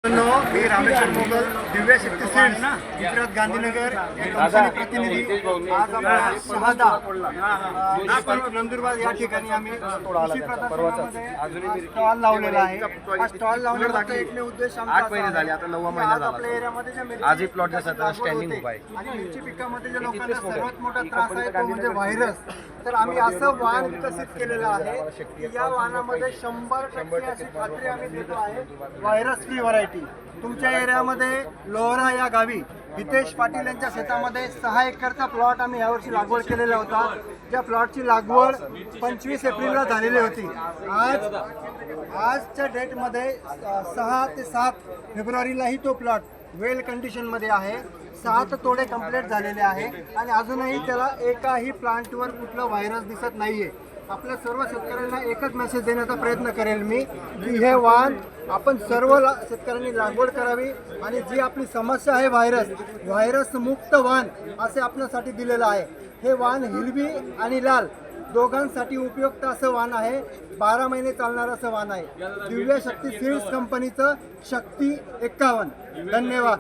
मी रामेश्वर मोगल, दिव्य शक्ती seeds, Gujarat Gandhinagar या company प्रतिनिधी. आज आम्हाला शहादा नंदुरबार या ठिकाणी आम्ही कृषी प्रदर्शनामध्ये स्टॉल लावलेला आहे. हा स्टॉल लावण्याचा एकमेव उद्देश आमचा 8 महिने झाले, आता 9वा महिना झाला. आपल्या एरियामध्ये ज्या मिरची आजही प्लॉट जसा लागवड स्टँडिंग होते उभा आहे आणि मिरची पिकामध्ये ज्या लोकांना सर्वात मोठा त्रास आहे तो म्हणजे व्हायरस. तर आम्ही असं वाण विकसित केलेलं आहे की या वाणामध्ये 100% अशी खात्री आम्ही देतो आहे व्हायरस फ्री व्हरायटी. तुमच्या एरियामध्ये लोहरा या गावी हितेश पाटील यांच्या शेतामध्ये 6 एकरचा प्लॉट आम्ही यावर्षी लागवड केलेला होता. ज्या प्लॉटची लागवड 25 एप्रिलला झालेली होती. आजच्या डेटमध्ये 6 ते 7 फेब्रुवारीलाही तो प्लॉट वेल कंडिशनमध्ये आहे. 7 तोडे कंप्लीट झालेले आहे आणि अजूनही त्याला एकाही प्लांटवर कुठलं व्हायरस दिसत नाहीये. आपल्या सर्व शेतकऱ्यांना एकच मेसेज देण्याचा प्रयत्न करेल मी की हे वाण आपण सर्व शेतकऱ्यांनी लागवड करावी आणि जी आपली समस्या आहे व्हायरस मुक्त वाण असे आपल्यासाठी दिलेलं आहे. हे वाण हिरवी आणि लाल दोघांसाठी उपयुक्त असं वाण आहे. 12 महिने चालणारं असं वाण आहे. दिव्य शक्ती सीड्स कंपनीचं शक्ती 51. धन्यवाद.